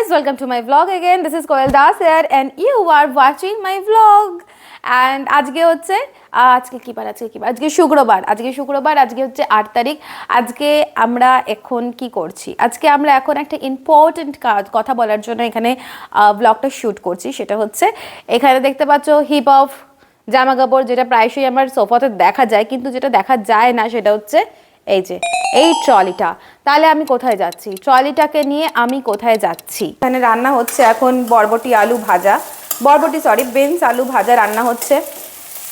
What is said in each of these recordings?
welcome to my vlog again. This is Koel Das here and you are watching my vlog. And আজকে হচ্ছে আজকে শুক্রবার আজকে হচ্ছে 8 তারিখ। আজকে আমরা এখন কি করছি? আজকে আমরা এখন একটা ইম্পর্টেন্ট কথা বলার জন্য এখানে ব্লগটা শ্যুট করছি। সেটা হচ্ছে এখানে দেখতে পাচ্ছ হিপ অফ জামা কাপড়, যেটা প্রায়শই আমার সোফাতে দেখা যায়, কিন্তু যেটা দেখা যায় না সেটা হচ্ছে এই যে এই ট্রলিটা। তাহলে আমি কোথায় যাচ্ছি? ট্রলিটাকে নিয়ে আমি কোথায় যাচ্ছি? এখানে রান্না হচ্ছে এখন বিনস আলু ভাজা রান্না হচ্ছে।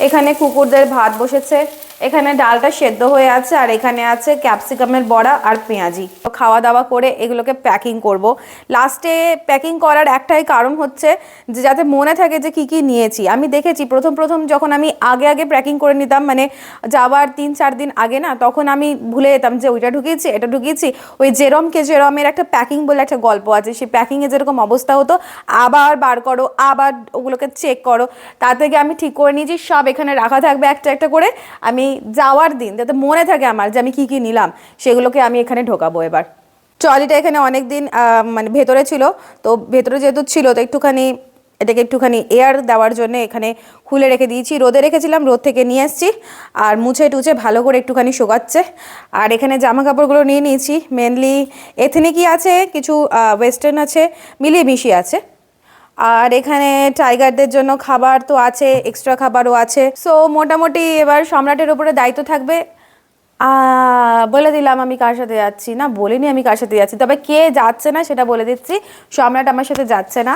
এখানে কুকুরদের ভাত বসেছে, এখানে ডালটা সেদ্ধ হয়ে আছে, আর এখানে আছে ক্যাপসিকামের বড়া আর পেঁয়াজি। খাওয়া দাওয়া করে এগুলোকে প্যাকিং করব। লাস্টে প্যাকিং করার একটাই কারণ হচ্ছে যে যাতে মনে থাকে যে কি নিয়েছি। আমি দেখেছি প্রথম যখন আমি আগে প্যাকিং করে নিতাম, মানে যাওয়ার 3-4 দিন আগে না, তখন আমি ভুলে যেতাম যে ওইটা ঢুকিয়েছি এটা ঢুকিয়েছি। ওই জেরমের একটা প্যাকিং বলে একটা গল্প আছে, সেই প্যাকিংয়ে যেরকম অবস্থা হতো, আবার বার করো, আবার ওগুলোকে চেক করো। তার থেকে আমি ঠিক করে নিয়েছি সব এখানে রাখা থাকবে একটা করে। আমি যাওয়ার দিন যাতে মনে থাকে আমার যে আমি কি নিলাম, সেগুলোকে আমি এখানে ঢোকাবো। এবার ট্রলিটা এখানে অনেক দিন মানে ভেতরে ছিল, তো ভেতরে যেহেতু ছিল তো এটাকে একটুখানি এয়ার দেওয়ার জন্য এখানে খুলে রেখে দিয়েছি। রোদে রেখেছিলাম, রোদ থেকে নিয়ে এসেছি, আর মুছে টুছে ভালো করে একটুখানি শোকাচ্ছে। আর এখানে জামা কাপড়গুলো নিয়ে নিয়েছি, মেনলি এথনিকই আছে, কিছু ওয়েস্টার্ন আছে, মিলিয়ে মিশিয়ে আছে। আর এখানে টাইগারদের জন্য খাবার তো আছে, এক্সট্রা খাবারও আছে। সো মোটামুটি এবার সম্রাটের উপরে দায়িত্ব থাকবে। বলে দিলাম আমি কার সাথে যাচ্ছি, না বলিনি আমি কার সাথে যাচ্ছি, তবে কে যাচ্ছে না সেটা বলে দিচ্ছি। সম্রাট আমার সাথে যাচ্ছে না,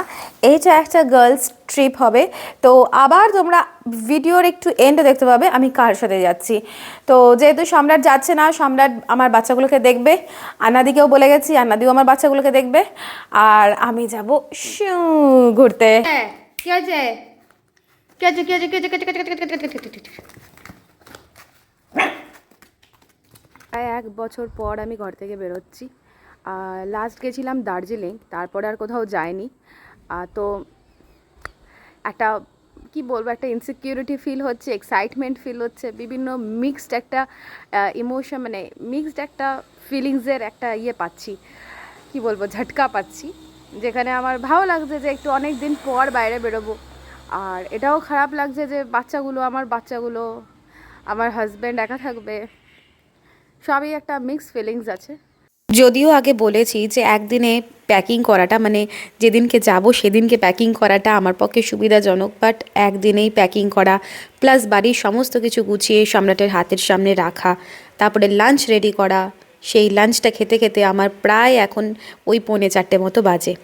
এইটা একটা গার্লস ট্রিপ হবে। তো আবার তোমরা ভিডিওর একটু এন্ডে দেখতে পাবে আমি কার সাথে যাচ্ছি। তো যেহেতু সম্রাট যাচ্ছে না, সম্রাট আমার বাচ্চাগুলোকে দেখবে, আন্নাদিকেও বলে গেছি, আন্নাদিও আমার বাচ্চাগুলোকে দেখবে, আর আমি যাব ঘুরতে। কি আছে? প্রায় 1 বছর পর আমি ঘর থেকে বেরোচ্ছি। লাস্ট গেছিলাম দার্জিলিং, তারপরে আর কোথাও যাইনি। তো একটা কি বলবো, একটা ইনসিকিউরিটি ফিল হচ্ছে, এক্সাইটমেন্ট ফিল হচ্ছে, বিভিন্ন মিক্সড একটা ইমোশন, মানে মিক্সড একটা ফিলিংসের একটা পাচ্ছি, কি বলবো, ঝটকা পাচ্ছি। যেখানে আমার ভালো লাগছে যে একটু অনেক দিন পর বাইরে বেরোবো, আর এটাও খারাপ লাগছে যে বাচ্চাগুলো আমার হাজব্যান্ড একা থাকবে, সবই একটা মিক্স ফিলিংস আছে। যদিও আগে বলেছি যে একদিনে প্যাকিং করাটা, মানে যেদিনকে যাব সেদিনকে প্যাকিং করাটা আমার পক্ষে সুবিধাজনক, বাট একদিনেই প্যাকিং করা প্লাস বাড়ির সমস্ত কিছু গুছিয়ে সম্রাটের হাতের সামনে রাখা, তারপরে লাঞ্চ রেডি করা, সেই লাঞ্চটা খেতে খেতে আমার প্রায় এখন ওই 3:45 মতো বাজে।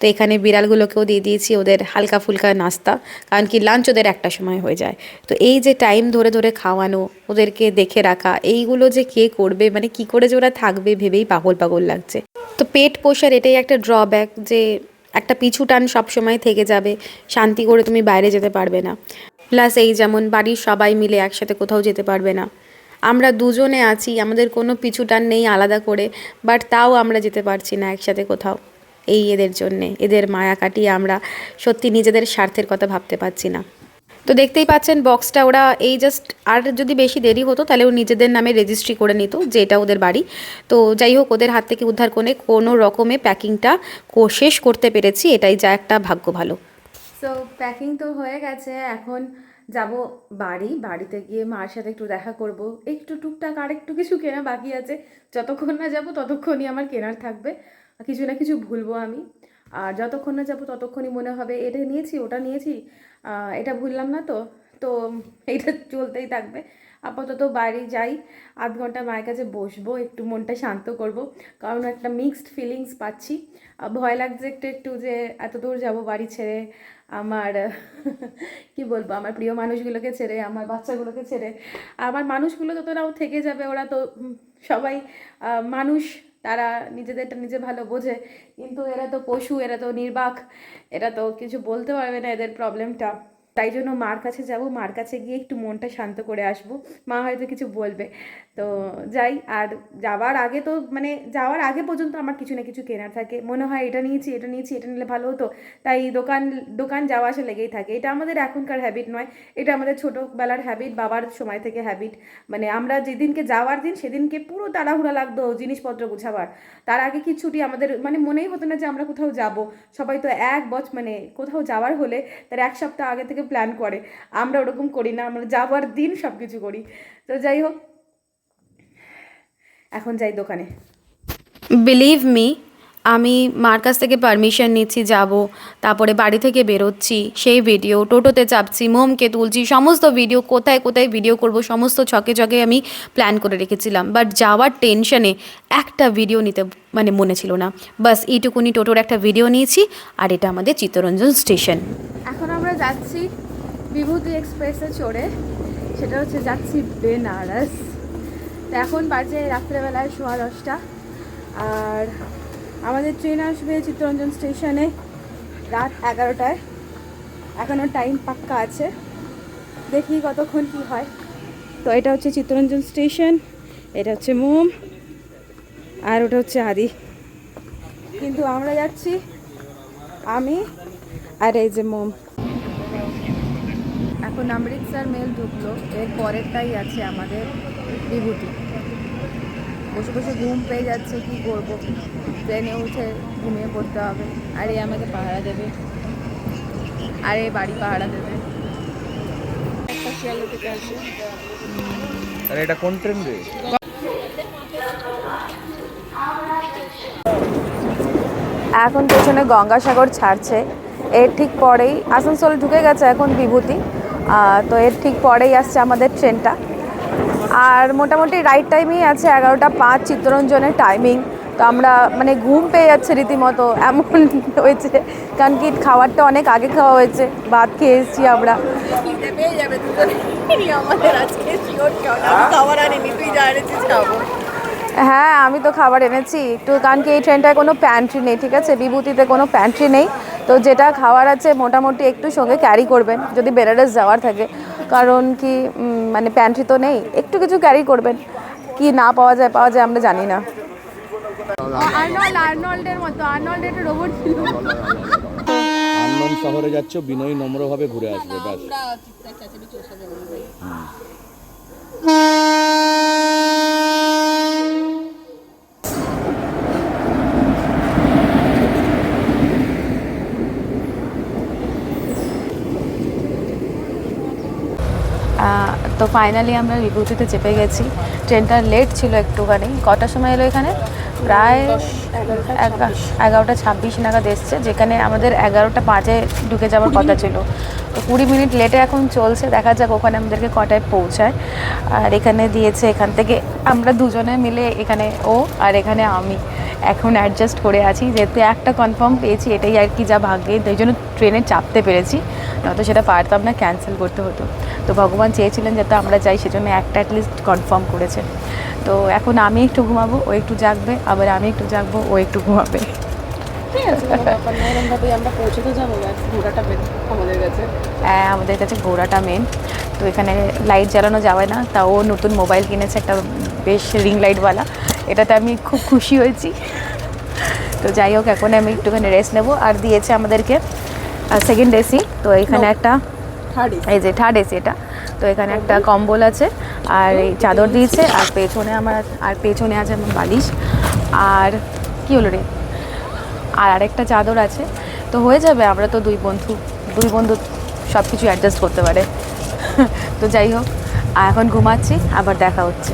তো এখানে বিড়ালগুলোকেও দিয়ে দিয়েছি ওদের হালকা ফুলকা নাস্তা, কারণ কি লাঞ্চ ওদের একটা সময় হয়ে যায়। তো এই যে টাইম ধরে খাওয়ানো, ওদেরকে দেখে রাখা, এইগুলো যে কে করবে, মানে কি করে যে ওরা থাকবে ভেবেই পাগল লাগছে। তো পেট পোষার এটাই একটা ড্রব্যাক, যে একটা পিছু টান সবসময় থেকে যাবে, শান্তি করে তুমি বাইরে যেতে পারবে না। প্লাস এই যেমন বাড়ির সবাই মিলে একসাথে কোথাও যেতে পারবে না। আমরা দুজনে আছি, আমাদের কোনো পিছু টান নেই আলাদা করে, বাট তাও আমরা যেতে পারছি না একসাথে কোথাও। এদের জন্যে, এদের মায়া কাটিয়ে আমরা সত্যি নিজেদের স্বার্থের কথা ভাবতে পারছি না। তো দেখতেই পাচ্ছেন বক্সটা ওরা এই জাস্ট, আর যদি বেশি দেরি হতো তাহলে ও নিজেদের নামে রেজিস্ট্রি করে নিত যে এটা ওদের বাড়ি। তো যাই হোক, ওদের হাত থেকে উদ্ধার করে কোনো রকমে প্যাকিংটা শেষ করতে পেরেছি, এটাই যা একটা ভাগ্য ভালো। সো প্যাকিং তো হয়ে গেছে, এখন যাব বাড়িতে গিয়ে মার সাথে একটু দেখা করব, একটু টুকটাক আর একটু কিছু কেনা বাকি আছে। যতক্ষণ না যাব ততক্ষণই আমার কেনার থাকবে, কিছু না কিছু ভুলবো আমি। আর যতক্ষণ না যাবো ততক্ষণই মনে হবে এটা নিয়েছি ওটা নিয়েছি, এটা ভুললাম না তো। তো এইটা চলতেই থাকবে। আপাতত বাড়ি যাই, 1/2 ঘন্টা মায়ের কাছে বসবো, একটু মনটা শান্ত করব, কারণ একটা মিক্সড ফিলিংস পাচ্ছি। ভয় লাগছে একটু যে এত দূর যাব বাড়ি ছেড়ে, আমার কি বলবো, আমার প্রিয় মানুষগুলোকে ছেড়ে, আমার বাচ্চাগুলোকে ছেড়ে। আমার মানুষগুলো তো তোরাও থেকে যাবে, ওরা তো সবাই মানুষ, তারা নিজেদেরটা নিজে ভালো বোঝে, কিন্তু এরা তো পশু, এরা তো নির্বাক, এরা তো কিছু বলতে পারবে না এদের প্রবলেমটা। তাই জন্য মার কাছে যাব, মার কাছে গিয়ে একটু মনটা শান্ত করে আসবো। মা হয়তো কিছু বলবে, তো যাই। আর যাওয়ার আগে তো মানে যাওয়ার আগে পর্যন্ত আমার কিছু না কিছু কেনার থাকে, মনে হয় এটা নিয়েছি এটা নিয়েছি এটা নিলে ভালো হতো, তাই দোকান দোকান যাওয়া আসা লেগেই থাকে। এটা আমাদের এখনকার হ্যাবিট নয়, এটা আমাদের ছোটোবেলার হ্যাবিট, বাবার সময় থেকে হ্যাবিট। মানে আমরা যেদিনকে যাওয়ার দিন সেদিনকে পুরো তাড়াহুড়া লাগতো জিনিসপত্র গুছাবার। তার আগে কি ছুটি আমাদের মানে মনেই হতো না যে আমরা কোথাও যাব। সবাই তো এক বছর মানে কোথাও যাওয়ার হলে তার এক সপ্তাহ আগে থেকে প্ল্যান করে, আমরা ওরকম করি না, আমরা যাওয়ার দিন সব কিছু করি। তো যাই হোক, এখন যাই দোকানে। বিলিভ মি, আমি মার কাছ থেকে পারমিশন নিচ্ছি যাব, তারপরে বাড়ি থেকে বেরোচ্ছি, সেই ভিডিও, টোটোতে চাপছি, মোমকে তুলছি, সমস্ত ভিডিও, কোথায় কোথায় ভিডিও করব সমস্ত ছকে ছকে আমি প্ল্যান করে রেখেছিলাম। বাট যাওয়ার টেনশনে একটা ভিডিও নিতে মানে মনে ছিল না। বাস এইটুকুনি টোটোর একটা ভিডিও নিয়েছি, আর এটা আমাদের চিত্তরঞ্জন স্টেশন। এখন আমরা যাচ্ছি বিভূতি এক্সপ্রেসে চড়ে, সেটা হচ্ছে যাচ্ছি বেনারস। তো এখন বাজে রাত্রেবেলায় 10:15, আর আমাদের ট্রেন আসবে চিত্তরঞ্জন স্টেশনে রাত 11টায়। এখনও টাইম পাক্কা আছে, দেখি কতক্ষণ কী হয়। তো এটা হচ্ছে চিত্তরঞ্জন স্টেশন, এটা হচ্ছে মোম, আর ওটা হচ্ছে আদি। কিন্তু আমরা যাচ্ছি আমি আর এই যে মোম। এখন অমৃতসর মেল ঢুকলো, এর পরেরটাই আছে আমাদের বিভূতি। বসে বসে ঘুম পেয়ে যাচ্ছে, কি করব, ট্রেনে উঠে ঘুমিয়ে পড়তে হবে। আর এ আমাকে পাহারা দেবে, আর এ বাড়ি পাহারা দেবে। একটা শিয়ালদা থেকে আসে। আরে এটা কোন ট্রেন রে? এখন পেছনে গঙ্গাসাগর ছাড়ছে, এর ঠিক পরেই আসানসোল ঢুকে গেছে এখন বিভূতি। তো এর ঠিক পরেই আসছে আমাদের ট্রেনটা। আর মোটামুটি রাইট টাইমেই আছে, 11:05 চিত্তরঞ্জনের টাইমিং। তো আমরা মানে ঘুম পেয়ে যাচ্ছে রীতিমতো, এমন হয়েছে, কারণ কি খাবারটা অনেক আগে খাওয়া হয়েছে, ভাত খেয়ে এসেছি আমরা। হ্যাঁ, আমি তো খাবার এনেছি একটু, কারণ কি এই ট্রেনটায় কোনো প্যান্ট্রি নেই, ঠিক আছে, বিভূতিতে কোনো প্যান্ট্রি নেই। তো যেটা খাওয়ার আছে মোটামুটি একটু সঙ্গে ক্যারি করবেন যদি বেনারস যাওয়ার থাকে, কারণ কি মানে প্যান্ট্রি তো নেই, একটু কিছু ক্যারি করবেন। কি না পাওয়া যায় আমরা জানি না। আর্নল্ডের মতো, আর্নল্ড একটা রোবট ছিল। আননোন শহরে যাচ্ছ, বিনয়ী নম্রভাবে ঘুরে আসবে, ব্যাস। তো ফাইনালি আমরা বিভূতিতে চেপে গেছি। ট্রেনটা লেট ছিল একটুখানি। কটার সময় এলো এখানে? প্রায় 11:26 নাগাদ এসছে, যেখানে আমাদের 11:05 ঢুকে যাওয়ার কথা ছিল। তো 20 মিনিট লেটে এখন চলছে, দেখা যাক ওখানে আমাদেরকে কটায় পৌঁছায়। আর এখানে দিয়েছে, এখান থেকে আমরা দুজনে মিলে, এখানে ও আর এখানে আমি এখন অ্যাডজাস্ট করে আছি, যেহেতু একটা কনফার্ম পেয়েছি, এটাই আর কি যা ভাগ্যে, তাই জন্য ট্রেনে চাপতে পেরেছি, নয়তো সেটা পারতাম না, ক্যান্সেল করতে হতো। তো ভগবান চেয়েছিলেন যাতে আমরা যাই, সেজন্য একটা অ্যাটলিস্ট কনফার্ম করেছে। তো এখন আমি একটু ঘুমাবো, ও একটু জাগবে, আবার আমি একটু জাগবো, ও একটু ঘুমাবে। আমরা পৌঁছে তো যাবো, ঘোড়াটা মেন আমাদের কাছে। হ্যাঁ, আমাদের কাছে ঘোড়াটা মেন। তো এখানে লাইট জ্বালানো যাবে না, তা ও নতুন মোবাইল কিনেছে একটা বেশ রিং লাইটওয়ালা, এটাতে আমি খুব খুশি হয়েছি। তো যাই হোক, এখন আমি একটুখানি রেস্ট নেবো। আর দিয়েছে আমাদেরকে সেকেন্ড এসি, তো এখানে একটা এই যে থার্ড এসি এটা। তো এখানে একটা কম্বল আছে, আর এই চাদর দিয়েছে, আর পেছনে আছে আমার বালিশ, আর কি হলো রে, আর আরেকটা চাদর আছে। তো হয়ে যাবে, আমরা তো দুই বন্ধু সব কিছু অ্যাডজাস্ট করতে পারে। তো যাই হোক, এখন ঘুমাচ্ছি, আবার দেখা হচ্ছে।